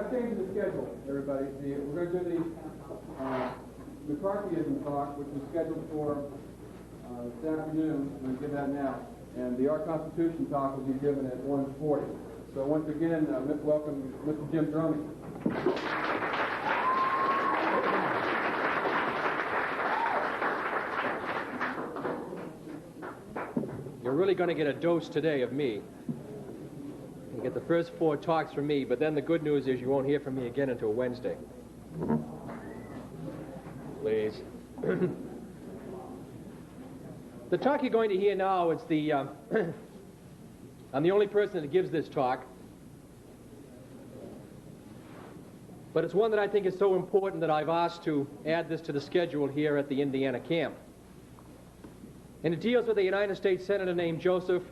got change in the schedule, everybody. We're going to do the McCarthyism talk, which is scheduled for this afternoon. I'm going to give that now. And the Our Constitution talk will be given at 1:40. So once again, welcome Mr. Jim Drummey. You're really going to get a dose today of me. You get the first 4 talks from me, but then the good news is you won't hear from me again until Wednesday. Please. The talk you're going to hear now is the... I'm the only person that gives this talk, but it's one that I think is so important that I've asked to add this to the schedule here at the Indiana camp. And it deals with a United States Senator named Joseph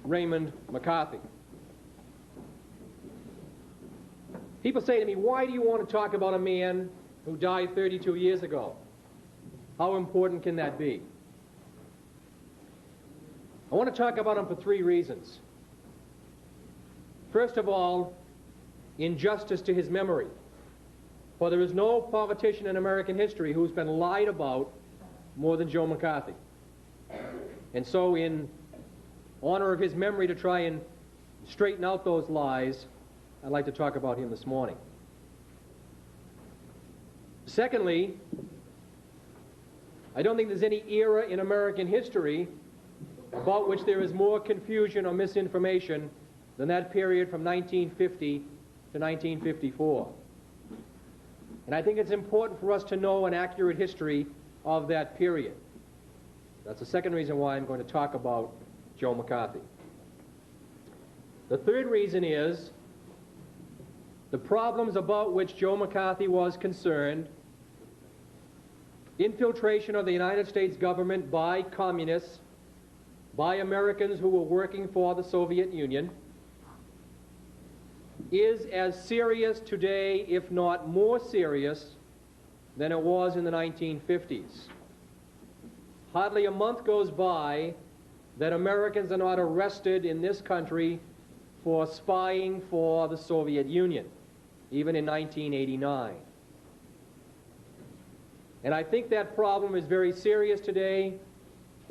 Raymond McCarthy. People say to me, why do you want to talk about a man who died 32 years ago? How important can that be? I want to talk about him for 3 reasons. First of all, injustice to his memory. For there is no politician in American history who's been lied about more than Joe McCarthy. And so in honor of his memory, to try and straighten out those lies, I'd like to talk about him this morning. Secondly, I don't think there's any era in American history about which there is more confusion or misinformation than that period from 1950 to 1954. And I think it's important for us to know an accurate history of that period. That's the second reason why I'm going to talk about Joe McCarthy. The third reason is the problems about which Joe McCarthy was concerned: infiltration of the United States government by communists, by Americans who were working for the Soviet Union, is as serious today, if not more serious, than it was in the 1950s. Hardly a month goes by that Americans are not arrested in this country for spying for the Soviet Union, even in 1989. And I think that problem is very serious today,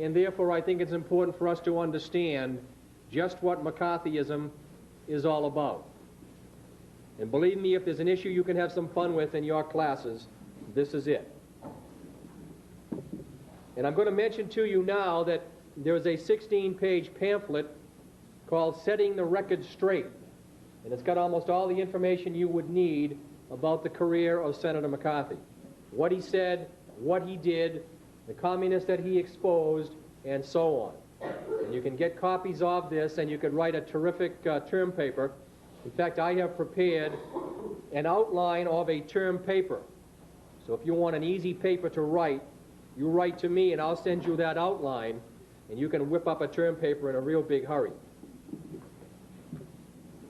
and therefore I think it's important for us to understand just what McCarthyism is all about. And believe me, if there's an issue you can have some fun with in your classes, this is it. And I'm going to mention to you now that there's a 16-page pamphlet called Setting the Record Straight. And it's got almost all the information you would need about the career of Senator McCarthy. What he said, what he did, the communists that he exposed, and so on. And you can get copies of this, and you could write a terrific term paper. In fact, I have prepared an outline of a term paper. So if you want an easy paper to write, you write to me and I'll send you that outline, and you can whip up a term paper in a real big hurry.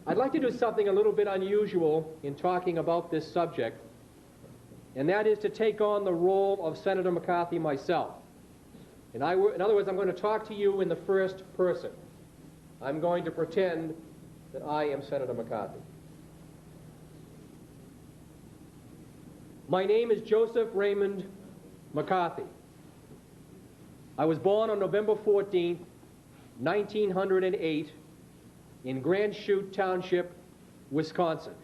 I'd like to do something a little bit unusual in talking about this subject, and that is to take on the role of Senator McCarthy myself. In other words, I'm going to talk to you in the first person. I'm going to pretend that I am Senator McCarthy. My name is Joseph Raymond McCarthy. I was born on November 14th, 1908, in Grand Chute Township, Wisconsin.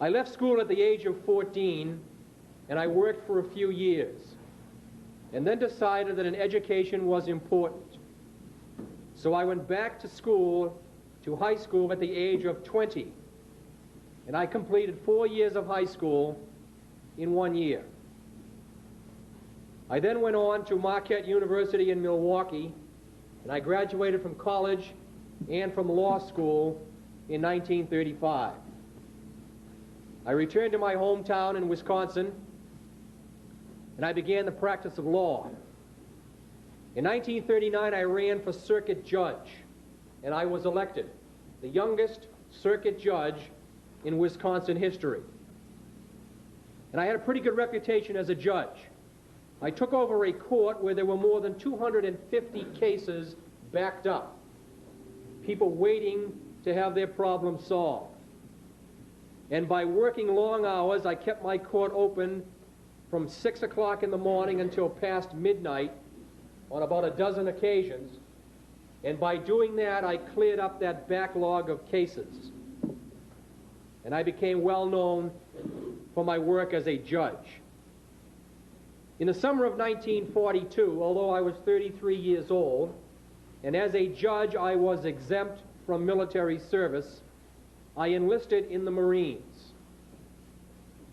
I left school at the age of 14, and I worked for a few years, and then decided that an education was important. So I went back to school, to high school, at the age of 20, and I completed 4 years of high school in 1 year. I then went on to Marquette University in Milwaukee, and I graduated from college and from law school in 1935. I returned to my hometown in Wisconsin, and I began the practice of law. In 1939, I ran for circuit judge, and I was elected, the youngest circuit judge in Wisconsin history. And I had a pretty good reputation as a judge. I took over a court where there were more than 250 cases backed up, people waiting to have their problems solved. And by working long hours, I kept my court open from 6 o'clock in the morning until past midnight on about a dozen occasions. And by doing that, I cleared up that backlog of cases. And I became well known for my work as a judge. In the summer of 1942, although I was 33 years old, and as a judge I was exempt from military service, I enlisted in the Marines.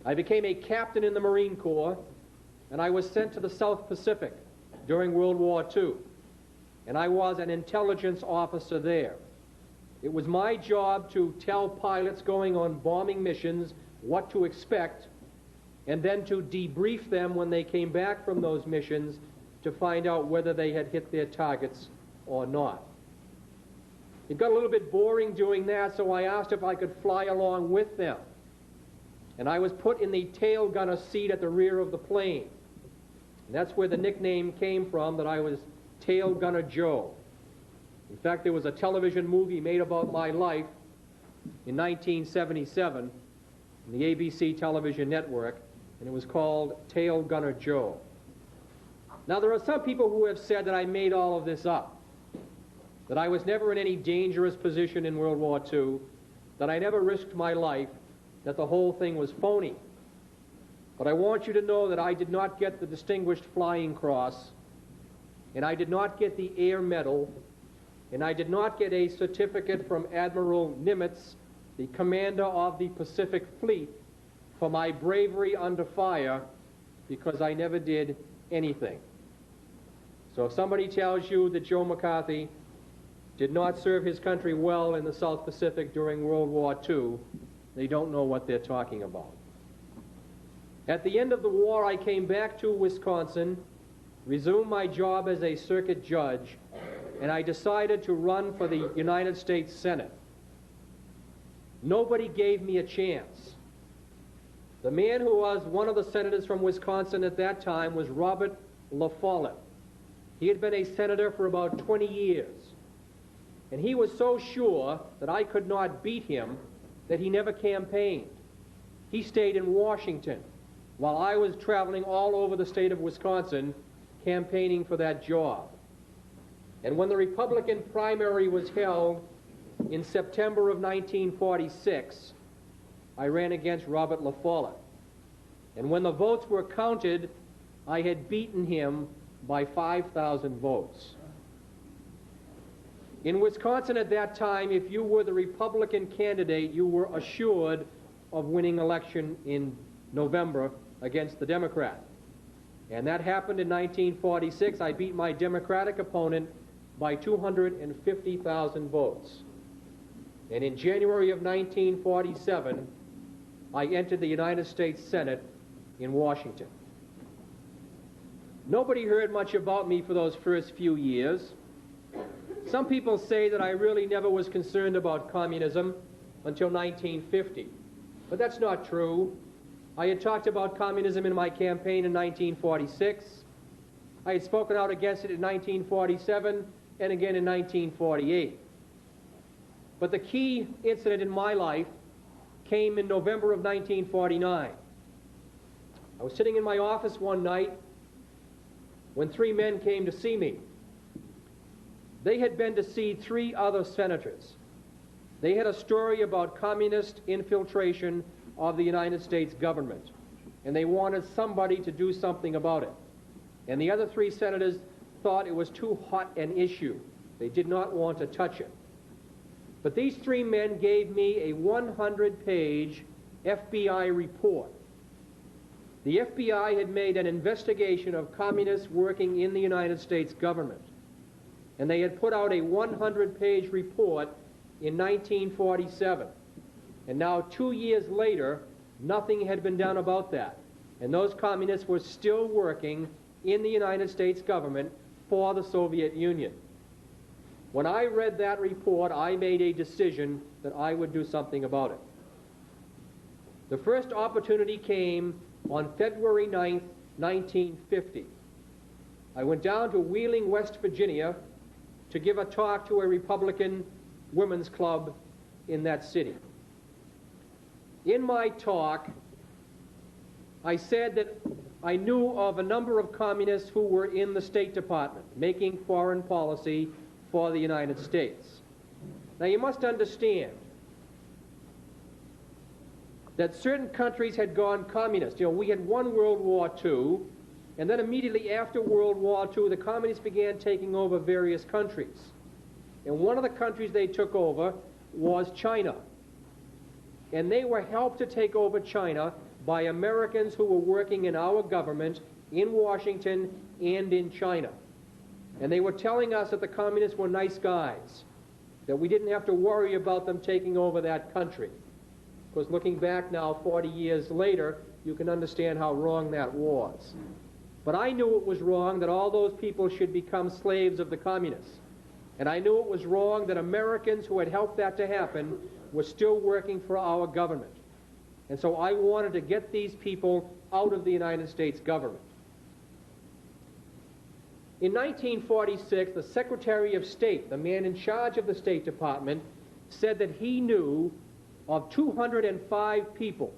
I became a captain in the Marine Corps, and I was sent to the South Pacific during World War II, and I was an intelligence officer there. It was my job to tell pilots going on bombing missions what to expect, and then to debrief them when they came back from those missions to find out whether they had hit their targets or not. It got a little bit boring doing that, so I asked if I could fly along with them. And I was put in the tail gunner seat at the rear of the plane. And that's where the nickname came from, that I was Tail Gunner Joe. In fact, there was a television movie made about my life in 1977 on the ABC television network, and it was called Tail Gunner Joe. Now, there are some people who have said that I made all of this up, that I was never in any dangerous position in World War II, that I never risked my life, that the whole thing was phony. But I want you to know that I did not get the Distinguished Flying Cross, and I did not get the Air Medal, and I did not get a certificate from Admiral Nimitz, the commander of the Pacific Fleet, for my bravery under fire, because I never did anything. So if somebody tells you that Joe McCarthy did not serve his country well in the South Pacific during World War II, they don't know what they're talking about. At the end of the war, I came back to Wisconsin, resumed my job as a circuit judge, and I decided to run for the United States Senate. Nobody gave me a chance. The man who was one of the senators from Wisconsin at that time was Robert La Follette. He had been a senator for about 20 years. And he was so sure that I could not beat him that he never campaigned. He stayed in Washington while I was traveling all over the state of Wisconsin campaigning for that job. And when the Republican primary was held in September of 1946, I ran against Robert La Follette. And when the votes were counted, I had beaten him by 5,000 votes. In Wisconsin at that time, if you were the Republican candidate, you were assured of winning election in November against the Democrat. And that happened in 1946. I beat my Democratic opponent by 250,000 votes. And in January of 1947, I entered the United States Senate in Washington. Nobody heard much about me for those first few years. Some people say that I really never was concerned about communism until 1950. But that's not true. I had talked about communism in my campaign in 1946. I had spoken out against it in 1947 and again in 1948. But the key incident in my life came in November of 1949. I was sitting in my office one night when three men came to see me. They had been to see three other senators. They had a story about communist infiltration of the United States government, and they wanted somebody to do something about it. And the other three senators thought it was too hot an issue. They did not want to touch it. But these three men gave me a 100-page FBI report. The FBI had made an investigation of communists working in the United States government. And they had put out a 100-page report in 1947. And now, 2 years later, nothing had been done about that. And those communists were still working in the United States government for the Soviet Union. When I read that report, I made a decision that I would do something about it. The first opportunity came on February 9th, 1950. I went down to Wheeling, West Virginia, to give a talk to a Republican women's club in that city. In my talk, I said that I knew of a number of communists who were in the State Department making foreign policy for the United States. Now, you must understand that certain countries had gone communist. You know, we had won World War II, and then immediately after World War II, the communists began taking over various countries. And one of the countries they took over was China. And they were helped to take over China by Americans who were working in our government in Washington and in China. And they were telling us that the communists were nice guys, that we didn't have to worry about them taking over that country. Of course, looking back now 40 years later, you can understand how wrong that was. But I knew it was wrong that all those people should become slaves of the communists. And I knew it was wrong that Americans who had helped that to happen were still working for our government. And so I wanted to get these people out of the United States government. In 1946, the Secretary of State, the man in charge of the State Department, said that he knew of 205 people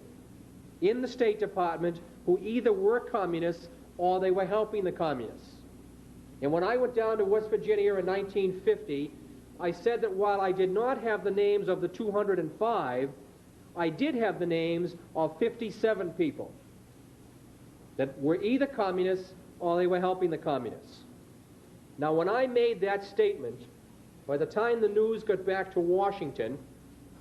in the State Department who either were communists or they were helping the communists. And when I went down to West Virginia in 1950, I said that while I did not have the names of the 205, I did have the names of 57 people that were either communists or they were helping the communists. Now, when I made that statement, by the time the news got back to Washington,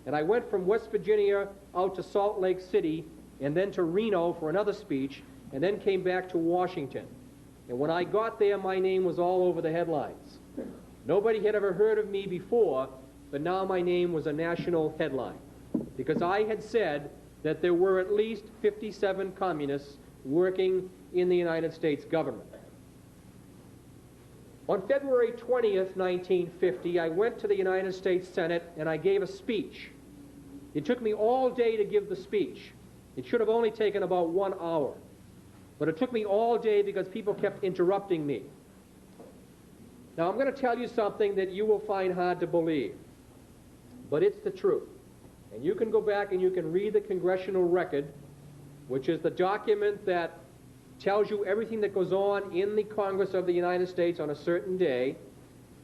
and I went from West Virginia out to Salt Lake City and then to Reno for another speech, and then came back to Washington. And when I got there, my name was all over the headlines. Nobody had ever heard of me before, but now my name was a national headline, because I had said that there were at least 57 communists working in the United States government. On February 20th, 1950, I went to the United States Senate and I gave a speech. It took me all day to give the speech. It should have only taken about 1 hour. But it took me all day because people kept interrupting me. Now, I'm going to tell you something that you will find hard to believe, but it's the truth. And you can go back and you can read the congressional record, which is the document that tells you everything that goes on in the Congress of the United States on a certain day.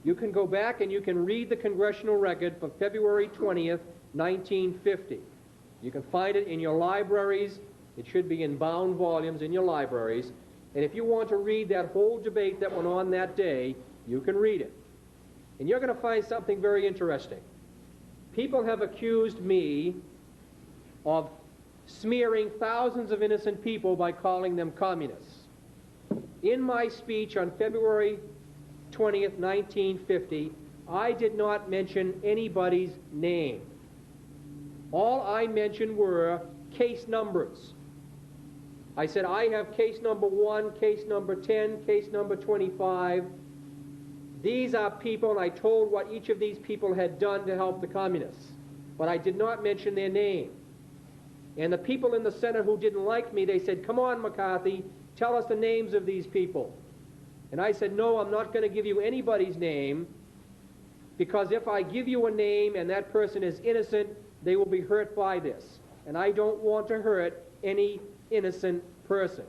You can go back and you can read the congressional record for February 20th, 1950. You can find it in your libraries. It should be in bound volumes in your libraries. And if you want to read that whole debate that went on that day, you can read it. And you're going to find something very interesting. People have accused me of smearing thousands of innocent people by calling them communists. In my speech on February 20th, 1950, I did not mention anybody's name. All I mentioned were case numbers. I said, I have case number 1, case number 10, case number 25. These are people, and I told what each of these people had done to help the communists. But I did not mention their name. And the people in the Senate who didn't like me, they said, come on, McCarthy, tell us the names of these people. And I said, no, I'm not going to give you anybody's name, because if I give you a name and that person is innocent, they will be hurt by this. And I don't want to hurt any innocent person.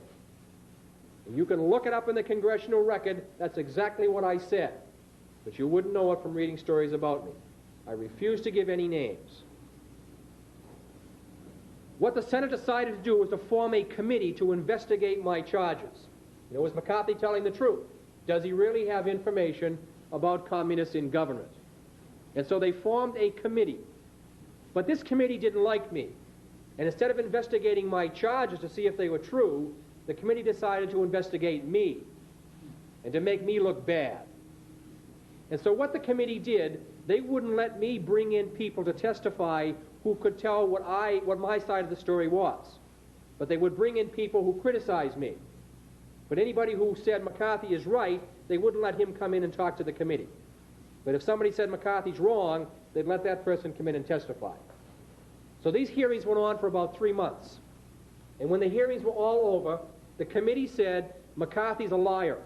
And you can look it up in the congressional record. That's exactly what I said. But you wouldn't know it from reading stories about me. I refuse to give any names. What the Senate decided to do was to form a committee to investigate my charges. You know, was McCarthy telling the truth? Does he really have information about communists in government? And so they formed a committee. But this committee didn't like me. And instead of investigating my charges to see if they were true, the committee decided to investigate me and to make me look bad. And so what the committee did, they wouldn't let me bring in people to testify who could tell what my side of the story was. But they would bring in people who criticized me. But anybody who said McCarthy is right, they wouldn't let him come in and talk to the committee. But if somebody said McCarthy's wrong, they'd let that person come in and testify. So these hearings went on for about 3 months. And when the hearings were all over, the committee said, McCarthy's a liar.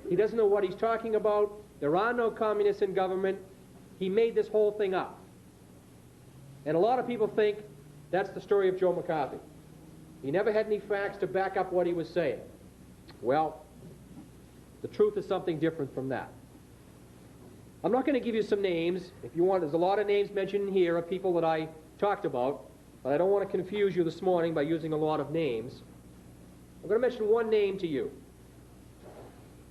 He doesn't know what he's talking about. There are no communists in government. He made this whole thing up. And a lot of people think That's the story of Joe McCarthy. He never had any facts to back up what he was saying. Well, the truth is something different from that. I'm not going to give you some names. If you want, there's a lot of names mentioned in here of people that I talked about, but I don't want to confuse you this morning by using a lot of names. I'm going to mention one name to you.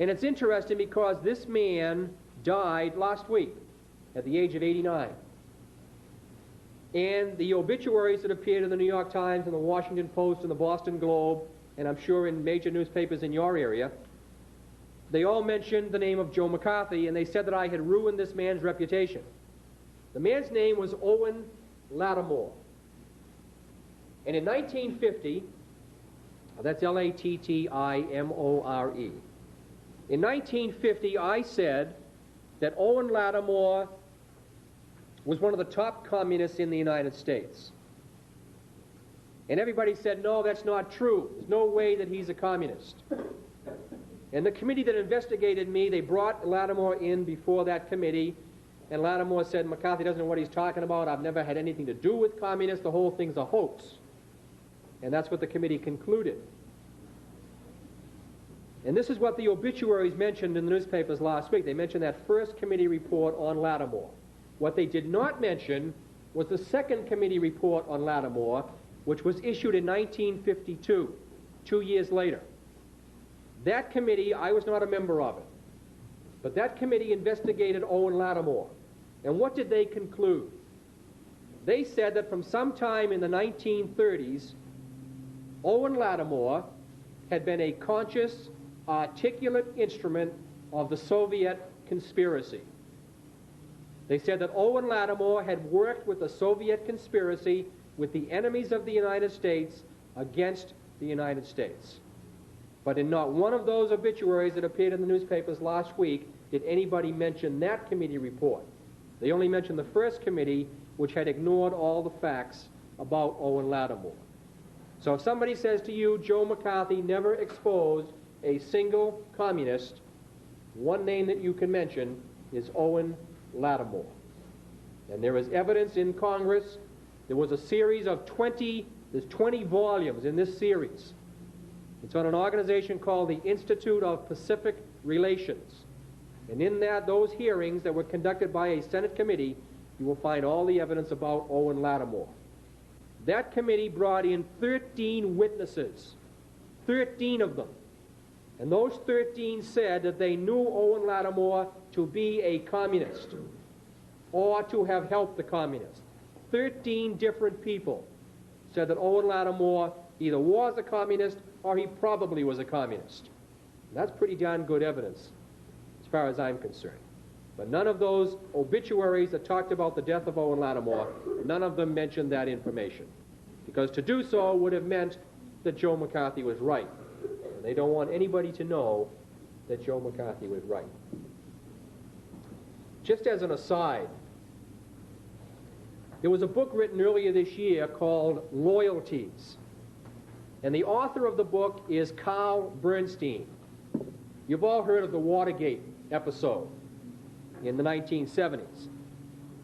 And it's interesting because this man died last week at the age of 89. And the obituaries that appeared in the New York Times and the Washington Post and the Boston Globe, and I'm sure in major newspapers in your area, they all mentioned the name of Joe McCarthy, and they said that I had ruined this man's reputation. The man's name was Owen Lattimore. And in 1950, that's Lattimore. In 1950, I said that Owen Lattimore was one of the top communists in the United States. And everybody said, no, that's not true. There's no way that he's a communist. And the committee that investigated me, they brought Lattimore in before that committee, and Lattimore said, McCarthy doesn't know what he's talking about. I've never had anything to do with communists. The whole thing's a hoax. And that's what the committee concluded. And this is what the obituaries mentioned in the newspapers last week. They mentioned that first committee report on Lattimore. What they did not mention was the second committee report on Lattimore, which was issued in 1952, 2 years later. That committee, I was not a member of it, but that committee investigated Owen Lattimore. And what did they conclude? They said that from sometime in the 1930s, Owen Lattimore had been a conscious, articulate instrument of the Soviet conspiracy. They said that Owen Lattimore had worked with the Soviet conspiracy with the enemies of the United States against the United States. But in not one of those obituaries that appeared in the newspapers last week did anybody mention that committee report. They only mentioned the first committee, which had ignored all the facts about Owen Lattimore. So if somebody says to you, Joe McCarthy never exposed a single communist, one name that you can mention is Owen Lattimore. And there is evidence in Congress. There was a series of 20 volumes in this series. It's on an organization called the Institute of Pacific Relations. And in those hearings that were conducted by a Senate committee, you will find all the evidence about Owen Lattimore. That committee brought in 13 witnesses, 13 of them. And those 13 said that they knew Owen Lattimore to be a communist or to have helped the communists. 13 different people said that Owen Lattimore either was a communist or he probably was a communist. And that's pretty darn good evidence as far as I'm concerned. But none of those obituaries that talked about the death of Owen Lattimore, none of them mentioned that information. Because to do so would have meant that Joe McCarthy was right. And they don't want anybody to know that Joe McCarthy was right. Just as an aside, there was a book written earlier this year called Loyalties. And the author of the book is Carl Bernstein. You've all heard of the Watergate episode in the 1970s.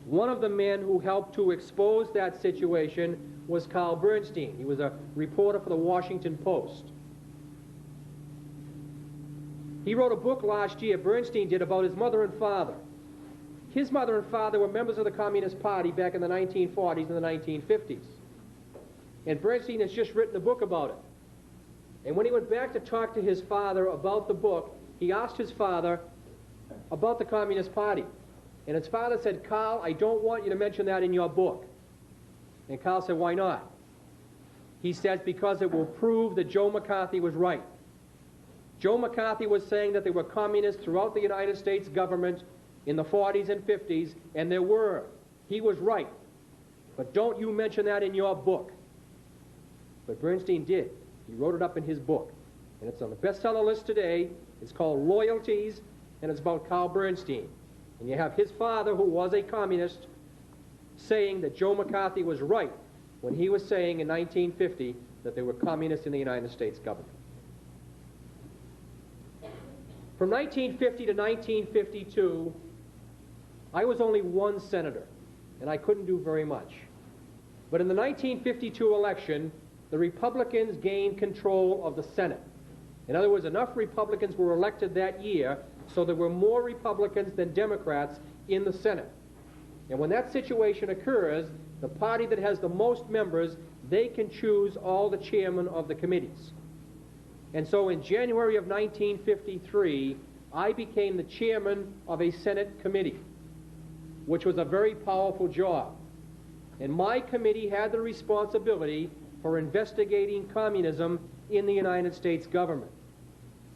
One of the men who helped to expose that situation was Carl Bernstein. He was a reporter for the Washington Post. He wrote a book last year, Bernstein did, about his mother and father. His mother and father were members of the Communist Party back in the 1940s and the 1950s. And Bernstein has just written a book about it. And when he went back to talk to his father about the book, he asked his father about the Communist Party. And his father said, Carl, I don't want you to mention that in your book. And Carl said, why not? He says, because it will prove that Joe McCarthy was right. Joe McCarthy was saying that there were communists throughout the United States government in the 40s and 50s, and there were. He was right. But don't you mention that in your book. But Bernstein did. He wrote it up in his book. And it's on the bestseller list today. It's called Loyalties, and it's about Carl Bernstein. And you have his father, who was a communist, saying that Joe McCarthy was right when he was saying in 1950 that there were communists in the United States government. From 1950 to 1952, I was only one senator, and I couldn't do very much. But in the 1952 election, the Republicans gained control of the Senate. In other words, enough Republicans were elected that year, so there were more Republicans than Democrats in the Senate. And when that situation occurs, the party that has the most members, they can choose all the chairmen of the committees. And so in January of 1953, I became the chairman of a Senate committee, which was a very powerful job. And my committee had the responsibility for investigating communism in the United States government.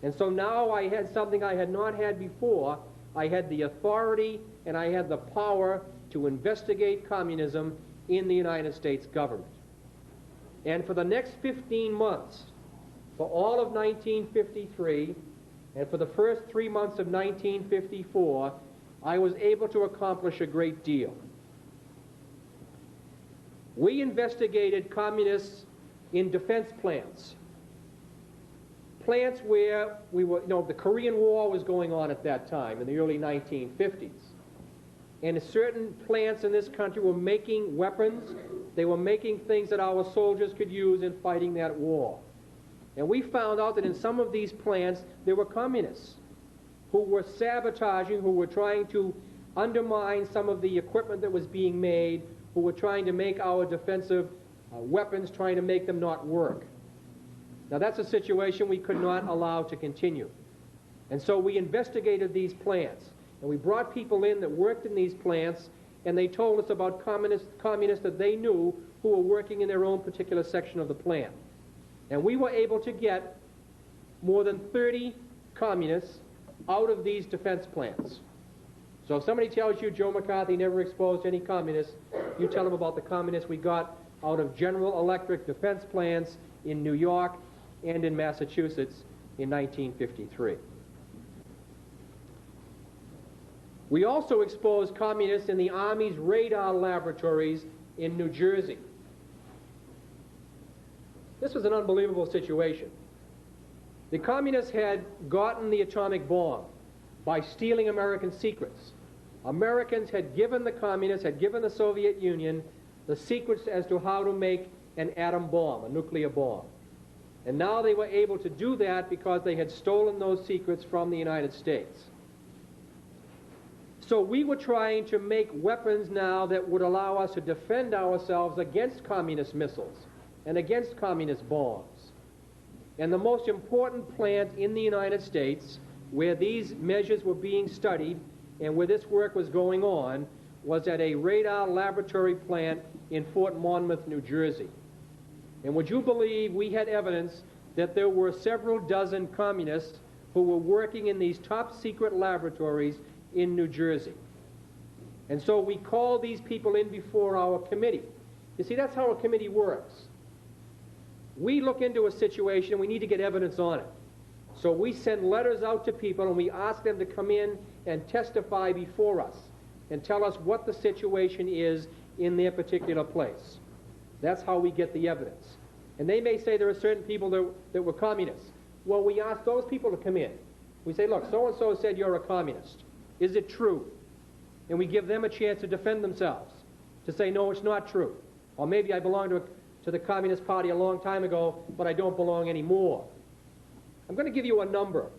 And so now I had something I had not had before. I had the authority and I had the power to investigate communism in the United States government. And for the next 15 months, for all of 1953, and for the first 3 months of 1954, I was able to accomplish a great deal. We investigated communists in defense plants. Plants where we were, the Korean War was going on at that time, in the early 1950s. And certain plants in this country were making weapons. They were making things that our soldiers could use in fighting that war. And we found out that in some of these plants, there were communists who were sabotaging, who were trying to undermine some of the equipment that was being made, who were trying to make our defensive weapons, trying to make them not work. Now that's a situation we could not allow to continue. And so we investigated these plants, and we brought people in that worked in these plants, and they told us about communists that they knew who were working in their own particular section of the plant. And we were able to get more than 30 communists out of these defense plants. So if somebody tells you Joe McCarthy never exposed any communists, you tell them about the communists we got out of General Electric defense plants in New York and in Massachusetts in 1953. We also exposed communists in the Army's radar laboratories in New Jersey. This was an unbelievable situation. The communists had gotten the atomic bomb by stealing American secrets. Americans had given the communists, had given the Soviet Union the secrets as to how to make an atom bomb, a nuclear bomb. And now they were able to do that because they had stolen those secrets from the United States. So we were trying to make weapons now that would allow us to defend ourselves against communist missiles and against communist bombs. And the most important plant in the United States where these measures were being studied and where this work was going on was at a radar laboratory plant in Fort Monmouth, New Jersey. And would you believe we had evidence that there were several dozen communists who were working in these top secret laboratories in New Jersey. And so we called these people in before our committee. You see, that's how a committee works. We look into a situation, we need to get evidence on it. So we send letters out to people and we ask them to come in and testify before us and tell us what the situation is in their particular place. That's how we get the evidence. And they may say there are certain people that were communists. Well, we ask those people to come in. We say, look, so-and-so said you're a communist. Is it true? And we give them a chance to defend themselves, to say, no, it's not true. Or maybe I belonged to the Communist Party a long time ago, but I don't belong anymore. I'm going to give you a number.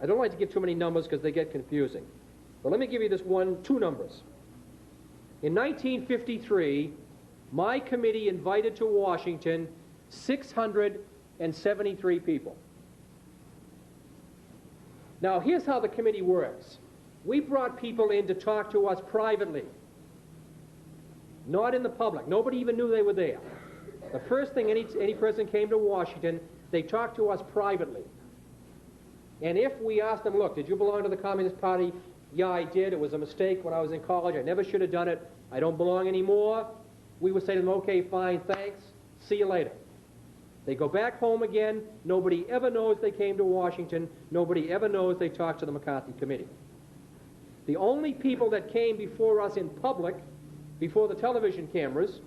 I don't like to give too many numbers because they get confusing. But let me give you this two numbers. In 1953, my committee invited to Washington 673 people. Now, here's how the committee works. We brought people in to talk to us privately, not in the public. Nobody even knew they were there. The first thing any person came to Washington, they talked to us privately. And if we asked them, look, did you belong to the Communist Party? Yeah, I did. It was a mistake when I was in college. I never should have done it. I don't belong anymore. We would say to them, okay, fine, thanks. See you later. They go back home again. Nobody ever knows they came to Washington. Nobody ever knows they talked to the McCarthy Committee. The only people that came before us in public, before the television cameras,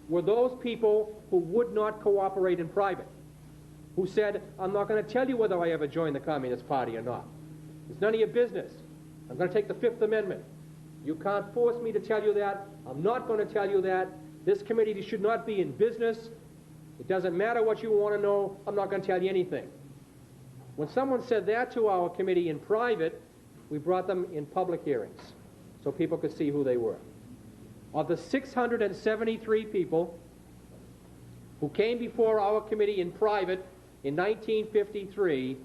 were those people who would not cooperate in private, who said, I'm not going to tell you whether I ever joined the Communist Party or not. It's none of your business. I'm going to take the Fifth Amendment. You can't force me to tell you that. I'm not going to tell you that. This committee should not be in business. It doesn't matter what you want to know. I'm not going to tell you anything. When someone said that to our committee in private, we brought them in public hearings so people could see who they were. Of the 673 people who came before our committee in private in 1953,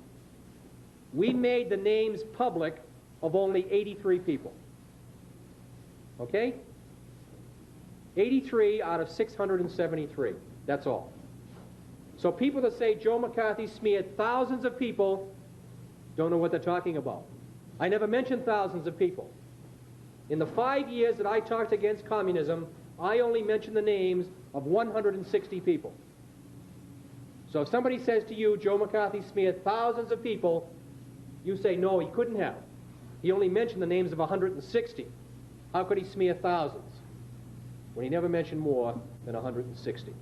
we made the names public of only 83 people. Okay? 83 out of 673. That's all. So people that say Joe McCarthy smeared thousands of people don't know what they're talking about. I never mentioned thousands of people. In the 5 years that I talked against communism, I only mentioned the names of 160 people. So if somebody says to you, Joe McCarthy smeared thousands of people, you say, no, he couldn't have. He only mentioned the names of 160. How could he smear thousands when he never mentioned more than 160?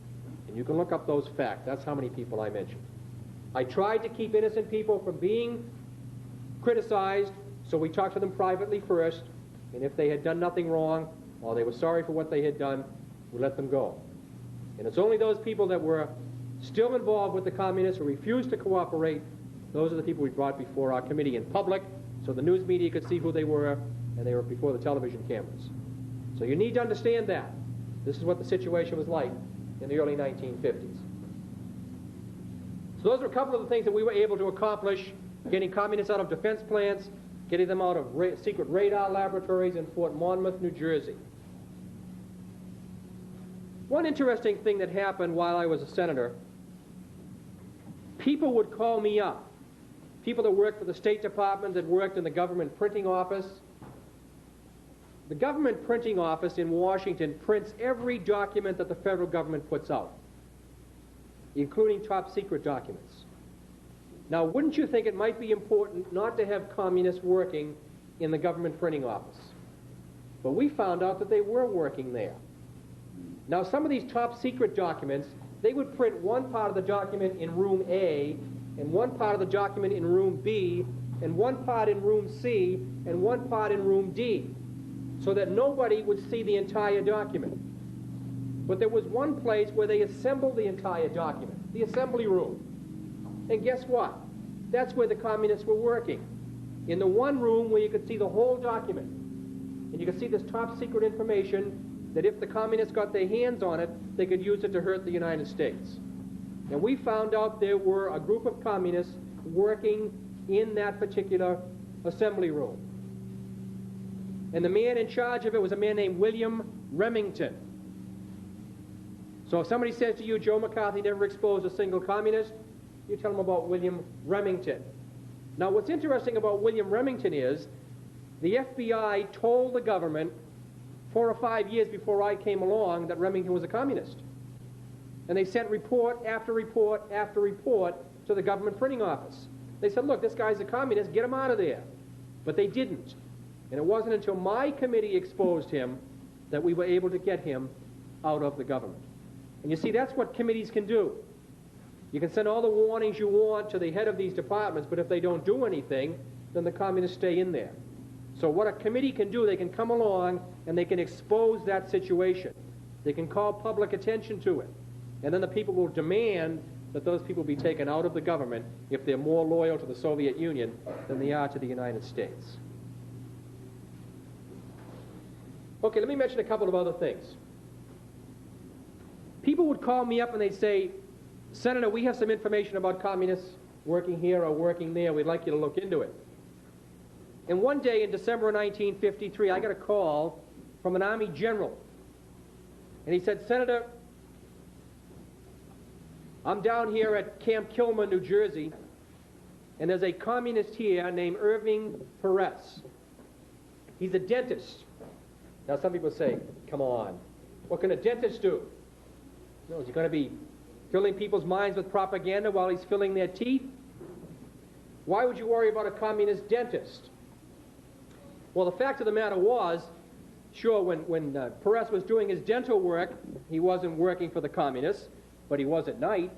And you can look up those facts. That's how many people I mentioned. I tried to keep innocent people from being criticized, so we talked to them privately first, and if they had done nothing wrong, or they were sorry for what they had done, we let them go. And it's only those people that were still involved with the communists or refused to cooperate, those are the people we brought before our committee in public, so the news media could see who they were, and they were before the television cameras. So you need to understand that. This is what the situation was like in the early 1950s. So those are a couple of the things that we were able to accomplish, getting communists out of defense plants, getting them out of secret radar laboratories in Fort Monmouth, New Jersey. One interesting thing that happened while I was a senator, people would call me up. People that worked for the State Department, that worked in the government printing office. The government printing office in Washington prints every document that the federal government puts out, including top secret documents. Now, wouldn't you think it might be important not to have communists working in the government printing office? But we found out that they were working there. Now, some of these top secret documents, they would print one part of the document in room A, and one part of the document in room B, and one part in room C, and one part in room D, so that nobody would see the entire document. But there was one place where they assembled the entire document, the assembly room. And guess what? That's where the communists were working. In the one room where you could see the whole document. And you could see this top secret information that if the communists got their hands on it, they could use it to hurt the United States. And we found out there were a group of communists working in that particular assembly room. And the man in charge of it was a man named William Remington. So if somebody says to you, Joe McCarthy never exposed a single communist, you tell them about William Remington. Now, what's interesting about William Remington is the FBI told the government 4 or 5 years before I came along that Remington was a communist. And they sent report after report after report to the government printing office. They said, look, this guy's a communist, get him out of there. But they didn't. And it wasn't until my committee exposed him that we were able to get him out of the government. And you see, that's what committees can do. You can send all the warnings you want to the head of these departments, but if they don't do anything, then the communists stay in there. So what a committee can do, they can come along and they can expose that situation. They can call public attention to it. And then the people will demand that those people be taken out of the government if they're more loyal to the Soviet Union than they are to the United States. Okay, let me mention a couple of other things. People would call me up and they'd say, Senator, we have some information about communists working here or working there. We'd like you to look into it. And one day in December of 1953, I got a call from an Army general. And he said, Senator, I'm down here at Camp Kilmer, New Jersey, and there's a communist here named Irving Perez. He's a dentist. Now some people say, come on, what can a dentist do? No, is he going to be filling people's minds with propaganda while he's filling their teeth? Why would you worry about a communist dentist? Well, the fact of the matter was, sure, when Perez was doing his dental work, he wasn't working for the communists, but he was at night.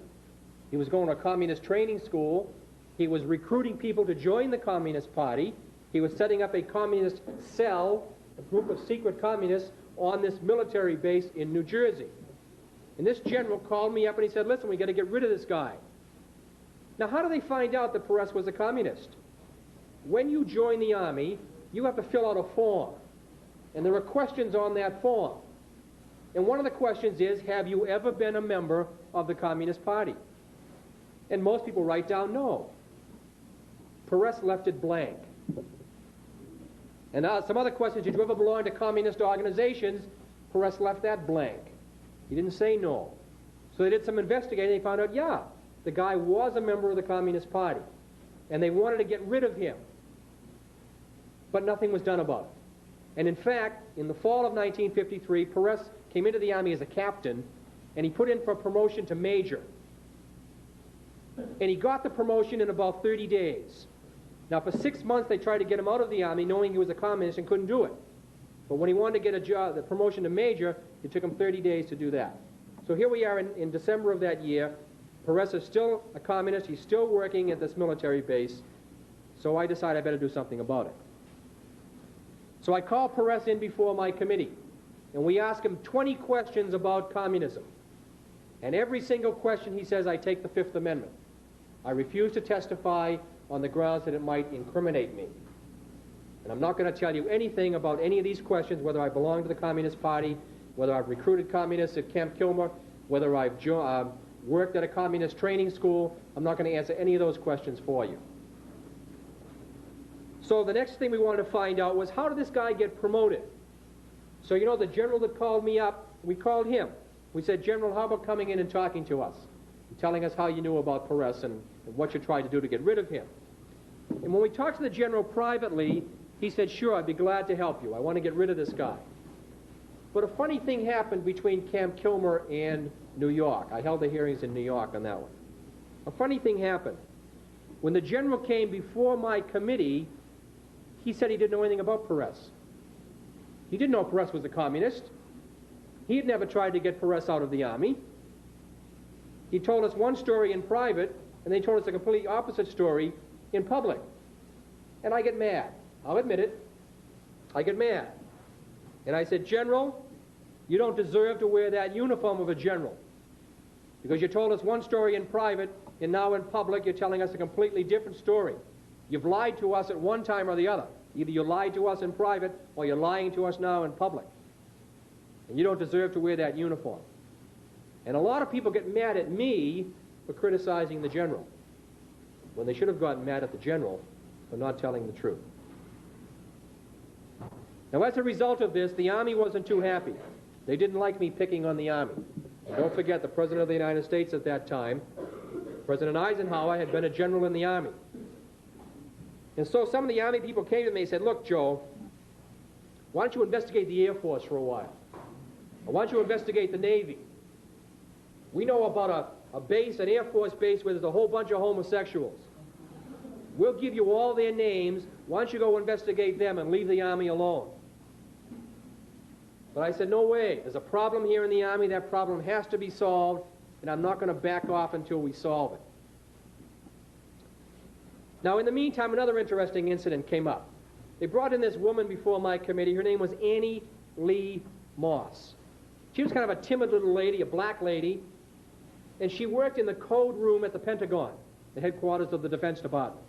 He was going to a communist training school. He was recruiting people to join the Communist Party. He was setting up a communist cell, a group of secret communists, on this military base in New Jersey. And this general called me up and he said, listen, we got to get rid of this guy. Now, how do they find out that Perez was a communist? When you join the Army, you have to fill out a form. And there are questions on that form. And one of the questions is, have you ever been a member of the Communist Party? And most people write down no. Perez left it blank. And some other questions, did you ever belong to communist organizations? Perez left that blank. He didn't say no. So they did some investigating. They found out, yeah, the guy was a member of the Communist Party. And they wanted to get rid of him. But nothing was done about it. And in fact, in the fall of 1953, Perez came into the Army as a captain, and he put in for promotion to major. And he got the promotion in about 30 days. Now, for 6 months, they tried to get him out of the Army, knowing he was a communist, and couldn't do it. But when he wanted to get a job, the promotion to major, it took him 30 days to do that. So here we are in December of that year. Perez is still a communist. He's still working at this military base. So I decided I better do something about it. So I called Perez in before my committee, and we asked him 20 questions about communism. And every single question he says, I take the Fifth Amendment. I refuse to testify on the grounds that it might incriminate me. And I'm not going to tell you anything about any of these questions, whether I belong to the Communist Party, whether I've recruited communists at Camp Kilmer, whether I've worked at a communist training school. I'm not going to answer any of those questions for you. So the next thing we wanted to find out was, how did this guy get promoted? So you know, the general that called me up, we called him. We said, General, how about coming in and talking to us, and telling us how you knew about Perez and what you tried to do to get rid of him? And when we talked to the general privately, he said, sure, I'd be glad to help you. I want to get rid of this guy. But a funny thing happened between Camp Kilmer and New York. I held the hearings in New York on that one. A funny thing happened. When the general came before my committee, he said he didn't know anything about Perez. He didn't know Perez was a communist. He had never tried to get Perez out of the Army. He told us one story in private, and they told us a completely opposite story in public. And I get mad. I'll admit it. I get mad. And I said, General, you don't deserve to wear that uniform of a general, because you told us one story in private, and now in public you're telling us a completely different story. You've lied to us at one time or the other. Either you lied to us in private, or you're lying to us now in public. And you don't deserve to wear that uniform. And a lot of people get mad at me for criticizing the general, when they should have gotten mad at the general for not telling the truth. Now, as a result of this, the Army wasn't too happy. They didn't like me picking on the Army. And don't forget, the President of the United States at that time, President Eisenhower, had been a general in the Army. And so some of the Army people came to me and said, look, Joe, why don't you investigate the Air Force for a while? Or why don't you investigate the Navy? We know about a base, an Air Force base, where there's a whole bunch of homosexuals. We'll give you all their names. Why don't you go investigate them and leave the Army alone? But I said, no way. There's a problem here in the Army. That problem has to be solved, and I'm not going to back off until we solve it. Now, in the meantime, another interesting incident came up. They brought in this woman before my committee. Her name was Annie Lee Moss. She was kind of a timid little lady, a black lady, and she worked in the code room at the Pentagon, the headquarters of the Defense Department.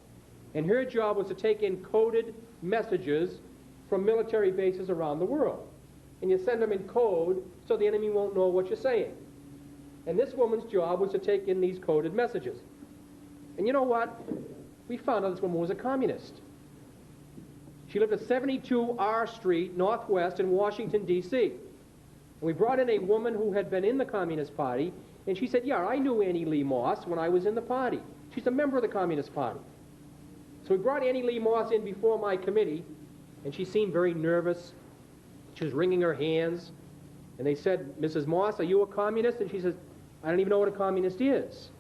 And her job was to take in coded messages from military bases around the world. And you send them in code so the enemy won't know what you're saying. And this woman's job was to take in these coded messages. And you know what? We found out this woman was a communist. She lived at 72 R Street, Northwest in Washington, D.C. And we brought in a woman who had been in the Communist Party, and she said, yeah, I knew Annie Lee Moss when I was in the party. She's a member of the Communist Party. So we brought Annie Lee Moss in before my committee, and she seemed very nervous. She was wringing her hands. And they said, Mrs. Moss, are you a communist? And she says, I don't even know what a communist is.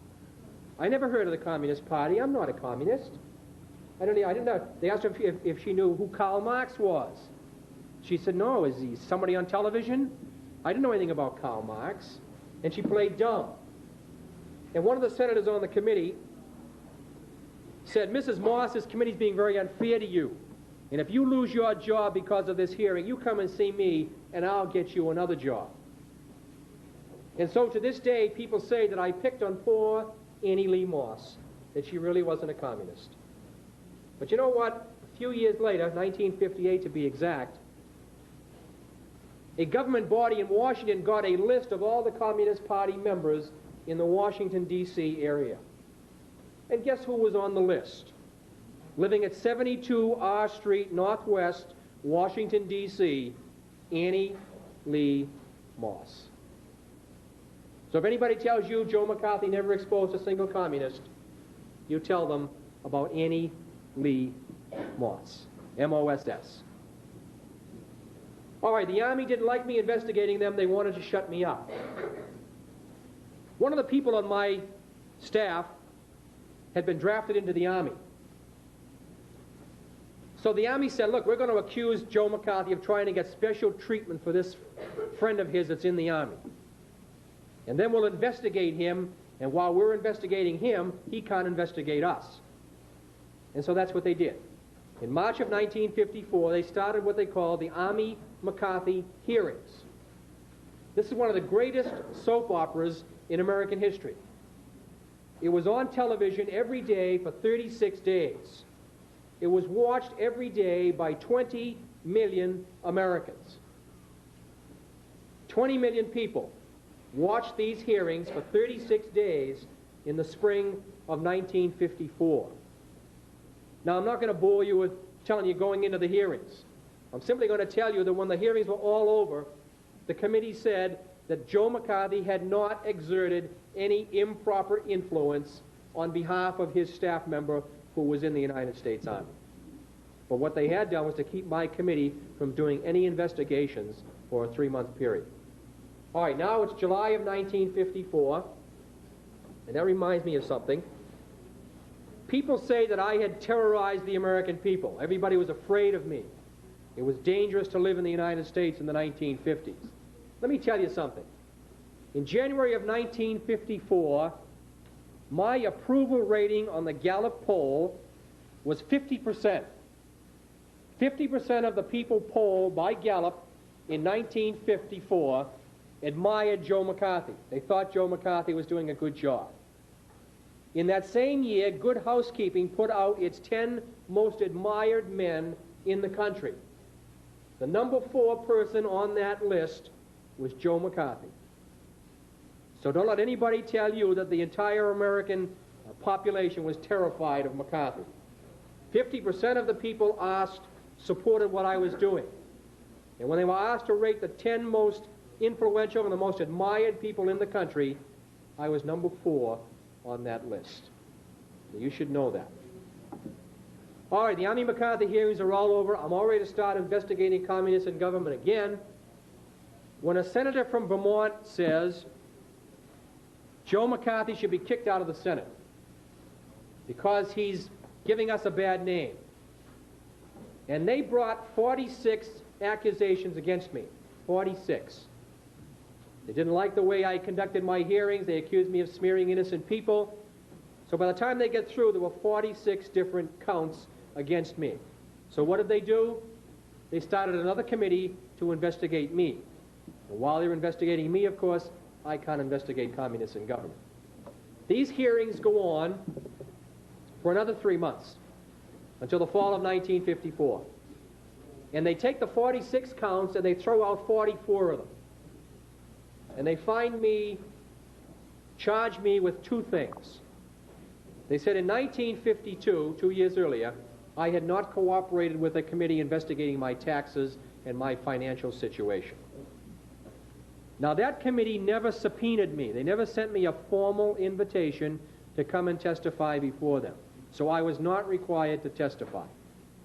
I never heard of the Communist Party. I'm not a communist. I didn't know. They asked her if she knew who Karl Marx was. She said, no, is he somebody on television? I didn't know anything about Karl Marx. And she played dumb. And one of the senators on the committee said, Mrs. Moss, this committee's being very unfair to you. And if you lose your job because of this hearing, you come and see me, and I'll get you another job. And so to this day, people say that I picked on poor Annie Lee Moss, that she really wasn't a communist. But you know what? A few years later, 1958 to be exact, a government body in Washington got a list of all the Communist Party members in the Washington, D.C. area. And guess who was on the list? Living at 72 R Street, Northwest, Washington, D.C., Annie Lee Moss. So if anybody tells you Joe McCarthy never exposed a single communist, you tell them about Annie Lee Moss, M-O-S-S. All right, the Army didn't like me investigating them. They wanted to shut me up. One of the people on my staff had been drafted into the Army. So the Army said, look, we're going to accuse Joe McCarthy of trying to get special treatment for this friend of his that's in the Army. And then we'll investigate him, and while we're investigating him, he can't investigate us. And so that's what they did. In March of 1954, they started what they called the Army McCarthy hearings. This is one of the greatest soap operas in American history. It was on television every day for 36 days. It was watched every day by 20 million Americans. 20 million people watched these hearings for 36 days in the spring of 1954. Now, I'm not going to bore you with telling you going into the hearings. I'm simply going to tell you that when the hearings were all over, the committee said that Joe McCarthy had not exerted any improper influence on behalf of his staff member who was in the United States Army. But what they had done was to keep my committee from doing any investigations for a 3-month period. All right, now it's July of 1954, and that reminds me of something. People say that I had terrorized the American people. Everybody was afraid of me. It was dangerous to live in the United States in the 1950s. Let me tell you something. In January of 1954, my approval rating on the Gallup poll was 50%. 50% of the people polled by Gallup in 1954 admired Joe McCarthy. They thought Joe McCarthy was doing a good job. In that same year, Good Housekeeping put out its 10 most admired men in the country. The number 4 person on that list was Joe McCarthy. So don't let anybody tell you that the entire American population was terrified of McCarthy. 50% of the people asked supported what I was doing. And when they were asked to rate the 10 most influential and the most admired people in the country, I was number 4 on that list. You should know that. All right, the Army McCarthy hearings are all over. I'm all ready to start investigating communists in government again. When a senator from Vermont says Joe McCarthy should be kicked out of the Senate because he's giving us a bad name. And they brought 46 accusations against me. 46. They didn't like the way I conducted my hearings. They accused me of smearing innocent people. So by the time they get through, there were 46 different counts against me. So what did they do? They started another committee to investigate me. And while they're investigating me, of course, I can't investigate communists in government. These hearings go on for another 3 months, until the fall of 1954. And they take the 46 counts and they throw out 44 of them. And they find me, charge me with 2 things. They said in 1952, 2 years earlier, I had not cooperated with a committee investigating my taxes and my financial situation. Now that committee never subpoenaed me. They never sent me a formal invitation to come and testify before them. So I was not required to testify.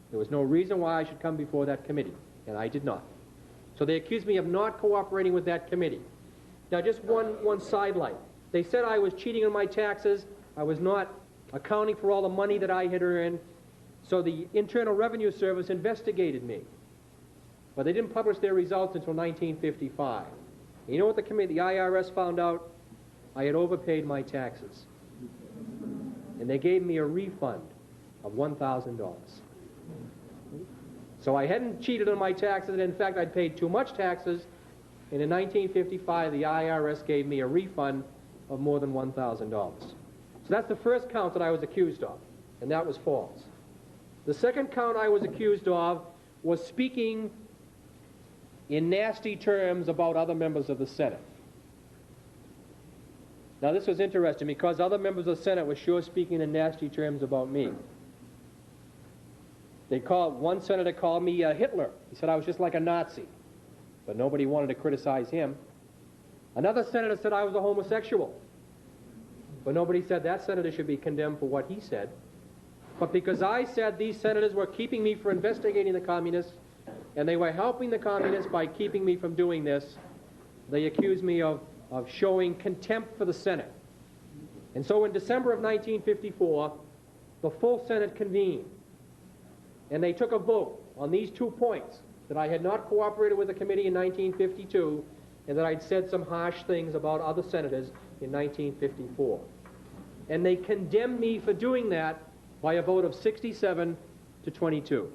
There was no reason why I should come before that committee, and I did not. So they accused me of not cooperating with that committee. Now just one sidelight. They said I was cheating on my taxes. I was not accounting for all the money that I had earned. So the Internal Revenue Service investigated me. But they didn't publish their results until 1955. And you know what the IRS found out? I had overpaid my taxes. And they gave me a refund of $1,000. So I hadn't cheated on my taxes, and in fact, I'd paid too much taxes, and in 1955, the IRS gave me a refund of more than $1,000. So that's the first count that I was accused of, and that was false. The second count I was accused of was speaking in nasty terms about other members of the Senate. Now this was interesting because other members of the Senate were sure speaking in nasty terms about me. One senator called me Hitler. He said I was just like a Nazi, but nobody wanted to criticize him. Another senator said I was a homosexual, but nobody said that senator should be condemned for what he said. But because I said these senators were keeping me from investigating the communists, and they were helping the communists by keeping me from doing this, they accused me of showing contempt for the Senate. And so in December of 1954, the full Senate convened, and they took a vote on these 2 points, that I had not cooperated with the committee in 1952, and that I'd said some harsh things about other senators in 1954. And they condemned me for doing that by a vote of 67 to 22.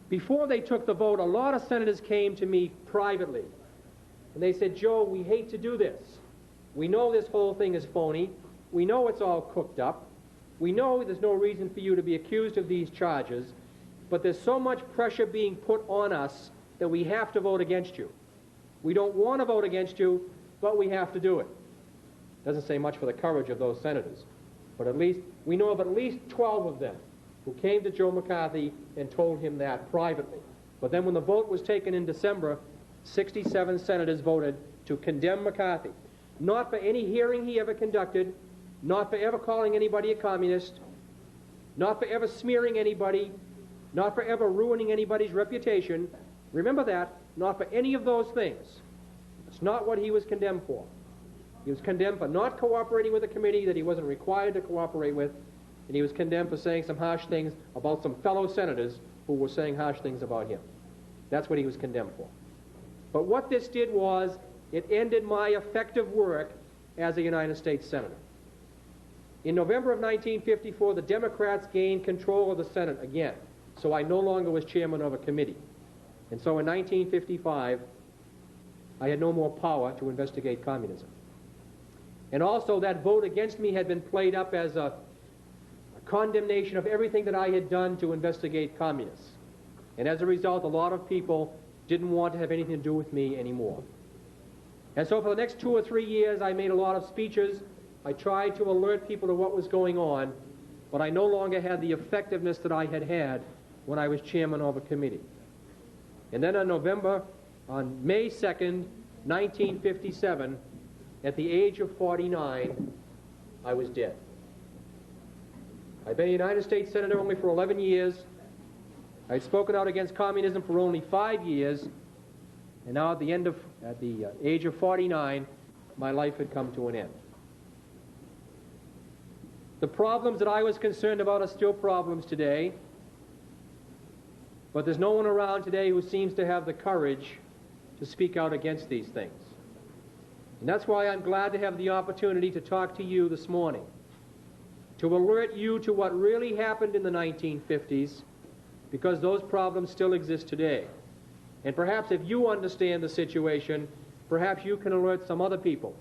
Before they took the vote, a lot of senators came to me privately, and they said, Joe, we hate to do this. We know this whole thing is phony. We know it's all cooked up. We know there's no reason for you to be accused of these charges, but there's so much pressure being put on us that we have to vote against you. We don't want to vote against you, but we have to do it. Doesn't say much for the courage of those senators, but at least we know of at least 12 of them who came to Joe McCarthy and told him that privately. But then when the vote was taken in December, 67 senators voted to condemn McCarthy, not for any hearing he ever conducted, not for ever calling anybody a communist, not for ever smearing anybody, not for ever ruining anybody's reputation. Remember that, not for any of those things. It's not what he was condemned for. He was condemned for not cooperating with a committee that he wasn't required to cooperate with, and he was condemned for saying some harsh things about some fellow senators who were saying harsh things about him. That's what he was condemned for. But what this did was, it ended my effective work as a United States Senator. In November of 1954, the Democrats gained control of the Senate again, so I no longer was chairman of a committee. And so in 1955, I had no more power to investigate communism. And also that vote against me had been played up as a condemnation of everything that I had done to investigate communists. And as a result, a lot of people didn't want to have anything to do with me anymore. And so for the next 2 or 3 years, I made a lot of speeches. I tried to alert people to what was going on, but I no longer had the effectiveness that I had had when I was chairman of a committee. And then on May 2nd, 1957, at the age of 49, I was dead. I'd been a United States Senator only for 11 years. I'd spoken out against communism for only 5 years, and now at the age of 49, my life had come to an end. The problems that I was concerned about are still problems today, but there's no one around today who seems to have the courage to speak out against these things. And that's why I'm glad to have the opportunity to talk to you this morning, to alert you to what really happened in the 1950s, because those problems still exist today. And perhaps if you understand the situation, perhaps you can alert some other people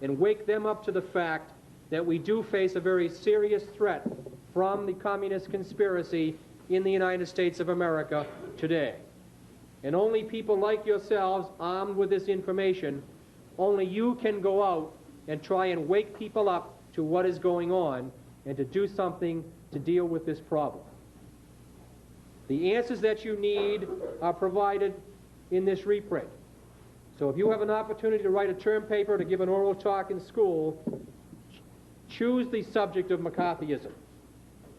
and wake them up to the fact that we do face a very serious threat from the communist conspiracy in the United States of America today. And only people like yourselves, armed with this information, only you can go out and try and wake people up to what is going on and to do something to deal with this problem. The answers that you need are provided in this reprint. So if you have an opportunity to write a term paper, to give an oral talk in school, choose the subject of McCarthyism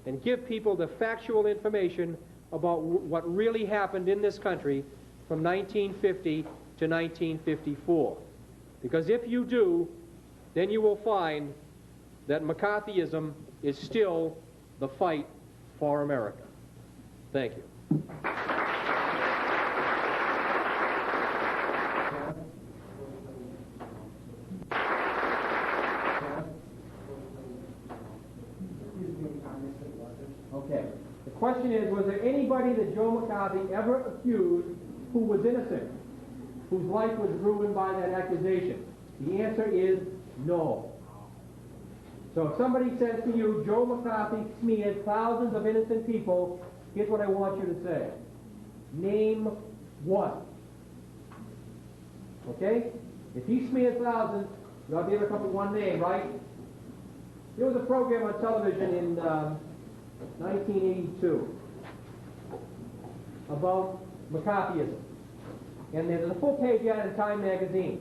and give people the factual information about what really happened in this country from 1950 to 1954. Because if you do, then you will find that McCarthyism is still the fight for America. Thank you. Okay. The question is, was there anybody that Joe McCarthy ever accused who was innocent, whose life was ruined by that accusation? The answer is no. So if somebody says to you, Joe McCarthy smeared thousands of innocent people, here's what I want you to say. Name one. Okay? If he smeared thousands, you ought to be able to come up with one name, right? There was a program on television in 1982 about McCarthyism. And there's a full-page ad in Time magazine.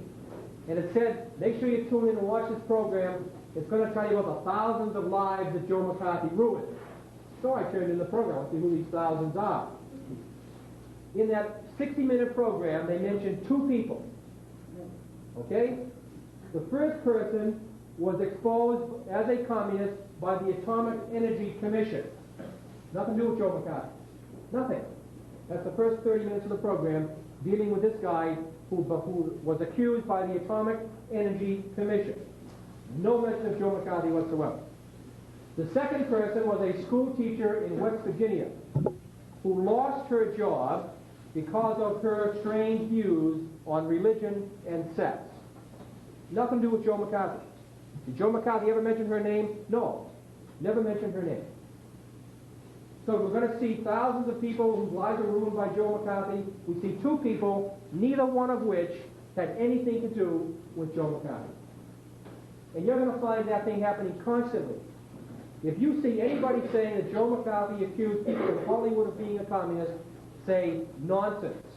And it said, make sure you tune in and watch this program. It's going to tell you about the thousands of lives that Joe McCarthy ruined. So I turned in the program to see who these thousands are. In that 60-minute program, they mentioned two people. Okay? The first person was exposed as a communist by the Atomic Energy Commission. Nothing to do with Joe McCarthy. Nothing. That's the first 30 minutes of the program dealing with this guy who was accused by the Atomic Energy Commission. No mention of Joe McCarthy whatsoever. The second person was a school teacher in West Virginia who lost her job because of her strange views on religion and sex. Nothing to do with Joe McCarthy. Did Joe McCarthy ever mention her name? No. Never mentioned her name. So we're going to see thousands of people whose lives are ruined by Joe McCarthy. We see two people, neither one of which had anything to do with Joe McCarthy. And you're going to find that thing happening constantly. If you see anybody saying that Joe McCarthy accused people in Hollywood of being a communist, say nonsense.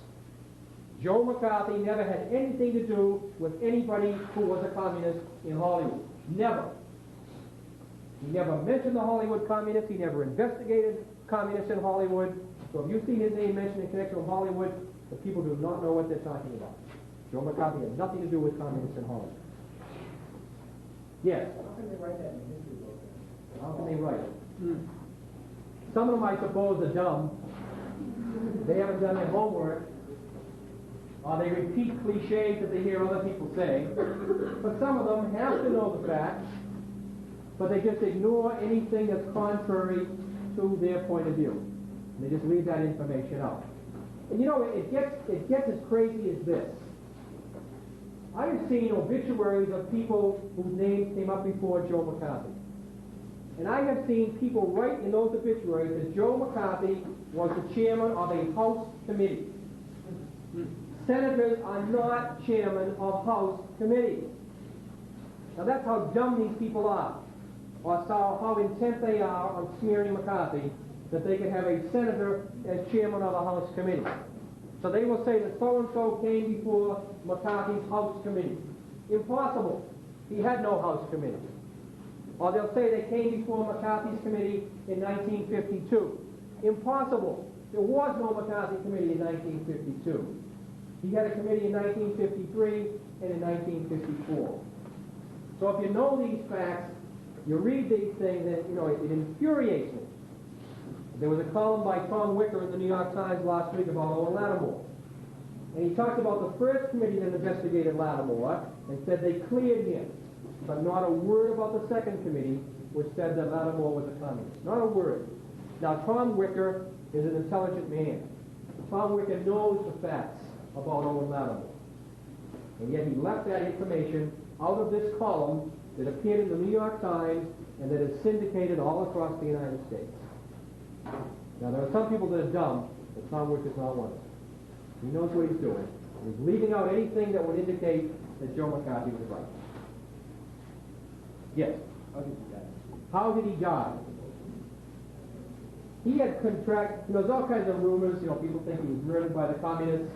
Joe McCarthy never had anything to do with anybody who was a communist in Hollywood. Never. He never mentioned the Hollywood communists. He never investigated communists in Hollywood. So if you see his name mentioned in connection with Hollywood, the people do not know what they're talking about. Joe McCarthy had nothing to do with communists in Hollywood. Yes? How can they write that in the history book? How can they write it? Some of them, I suppose, are dumb. They haven't done their homework. Or they repeat cliches that they hear other people say. But some of them have to know the facts, but they just ignore anything that's contrary to their point of view. And they just leave that information out. And you know, it gets as crazy as this. I have seen obituaries of people whose names came up before Joe McCarthy. And I have seen people write in those obituaries that Joe McCarthy was the chairman of a House committee. Senators are not chairmen of House committees. Now that's how dumb these people are, or how intent they are on smearing McCarthy, that they can have a senator as chairman of a House committee. So they will say that so-and-so came before McCarthy's House committee. Impossible. He had no House committee. Or they'll say they came before McCarthy's committee in 1952. Impossible. There was no McCarthy committee in 1952. He had a committee in 1953 and in 1954. So if you know these facts, you read these things, and you know it infuriates me. There was a column by Tom Wicker in the New York Times last week about Owen Lattimore. And he talked about the first committee that investigated Lattimore and said they cleared him, but not a word about the second committee, which said that Lattimore was a communist. Not a word. Now, Tom Wicker is an intelligent man. Tom Wicker knows the facts about Owen Lattimore. And yet he left that information out of this column that appeared in the New York Times and that is syndicated all across the United States. Now, there are some people that are dumb, but Tom Wicker's not one of them. He knows what he's doing. He's leaving out anything that would indicate that Joe McCarthy was right. Yes? How did he die? How did he die? He had contracted, there's all kinds of rumors, people think he was murdered by the communists.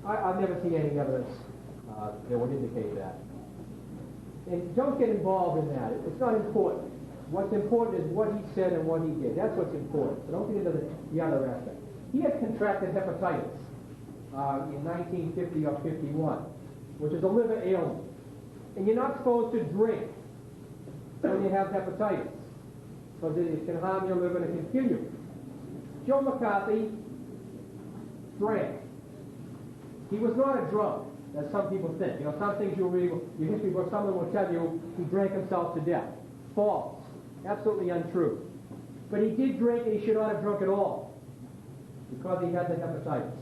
I've never seen any evidence that would indicate that. And don't get involved in that. It's not important. What's important is what he said and what he did. That's what's important. So don't get into the other aspect. He had contracted hepatitis in 1950 or 51, which is a liver ailment. And you're not supposed to drink when you have hepatitis, because it can harm your liver and it can kill you. Joe McCarthy drank. He was not a drunk, as some people think. Some things you'll read in your history book, someone will tell you he drank himself to death. False. Absolutely untrue. But he did drink, and he should not have drunk at all, because he had the hepatitis.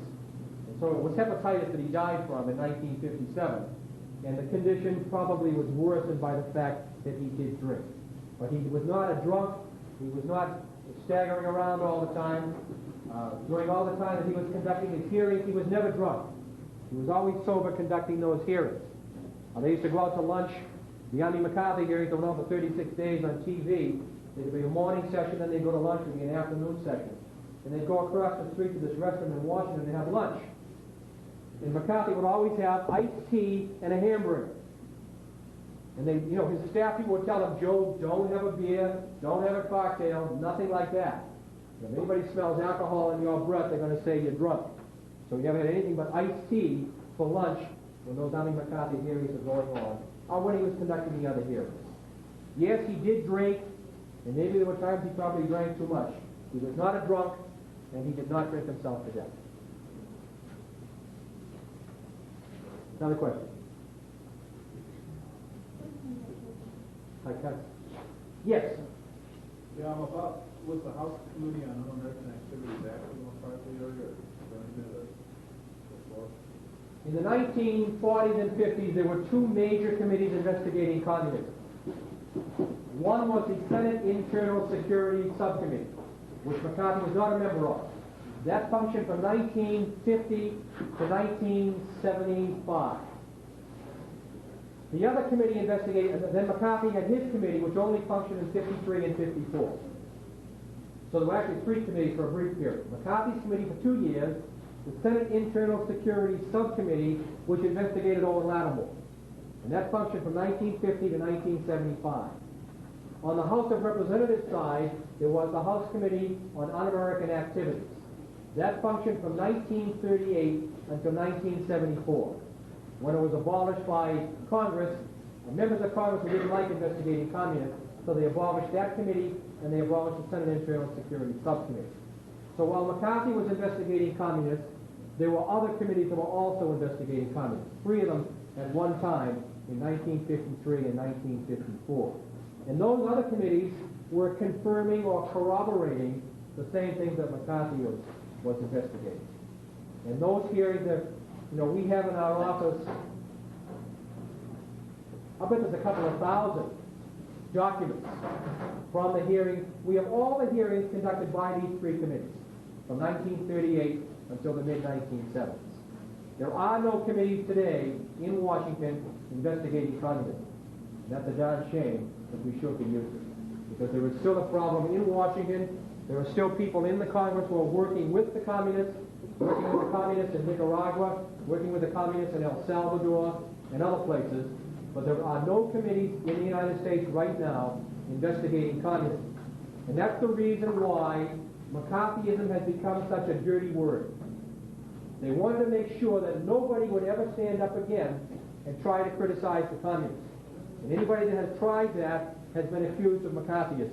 And so it was hepatitis that he died from in 1957, and the condition probably was worsened by the fact that he did drink. But he was not a drunk. He was not staggering around all the time. During all the time that he was conducting his hearings, he was never drunk. He was always sober conducting those hearings. They used to go out to lunch. The McCarthy hearings went on for 36 days on TV. There'd be a morning session, then they'd go to lunch. There'd be an afternoon session. And they'd go across the street to this restaurant in Washington and have lunch. And McCarthy would always have iced tea and a hamburger. And they, his staff people would tell him, Joe, don't have a beer, don't have a cocktail, nothing like that. If anybody smells alcohol in your breath, they're going to say you're drunk. So you never had anything but iced tea for lunch when those McCarthy hearings were going on, or when he was conducting the other hearings. Yes, he did drink, and maybe there were times he probably drank too much. He was not a drunk, and he did not drink himself to death. Another question? Yes. Yeah, I'm about, was the House Committee on Un-American Activities active McCarthy earlier during the war? In the 1940s and 50s, there were two major committees investigating communism. One was the Senate Internal Security Subcommittee, which McCarthy was not a member of. That functioned from 1950 to 1975. The other committee investigated, and then McCarthy had his committee, which only functioned in 53 and 54. So there were actually three committees for a brief period. McCarthy's committee for 2 years, the Senate Internal Security Subcommittee, which investigated Owen Lattimore. And that functioned from 1950 to 1975. On the House of Representatives side, there was the House Committee on Un-American Activities. That functioned from 1938 until 1974, when it was abolished by Congress. Members of Congress who didn't like investigating communists, so they abolished that committee and they abolished the Senate Internal Security Subcommittee. So while McCarthy was investigating communists, there were other committees that were also investigating communists, three of them at one time in 1953 and 1954. And those other committees were confirming or corroborating the same things that McCarthy was investigating. And those hearings that we have in our office, I bet there's a couple of thousand documents from the hearings. We have all the hearings conducted by these three committees from 1938 until the mid-1970s. There are no committees today in Washington investigating communism. And that's a darn shame, because we sure could use it. Because there is still a problem in Washington. There are still people in the Congress who are working with the communists, working with the communists in Nicaragua, working with the communists in El Salvador and other places. But there are no committees in the United States right now investigating communism. And that's the reason why McCarthyism has become such a dirty word. They wanted to make sure that nobody would ever stand up again and try to criticize the communists. And anybody that has tried that has been accused of McCarthyism.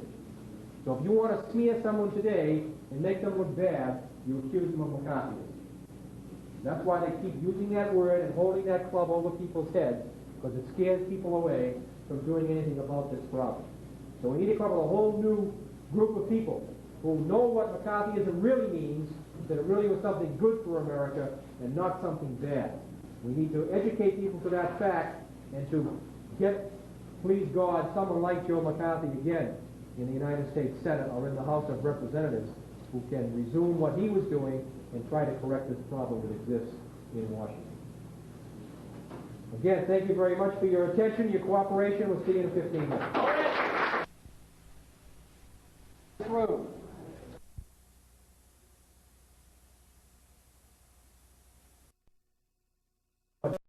So if you want to smear someone today and make them look bad, you accuse them of McCarthyism. That's why they keep using that word and holding that club over people's heads, because it scares people away from doing anything about this problem. So we need to come up with a whole new group of people who know what McCarthyism really means, that it really was something good for America and not something bad. We need to educate people to that fact and to get, please God, someone like Joe McCarthy again in the United States Senate or in the House of Representatives who can resume what he was doing and try to correct this problem that exists in Washington. Again, thank you very much for your attention, your cooperation. We'll see you in 15 minutes. Room.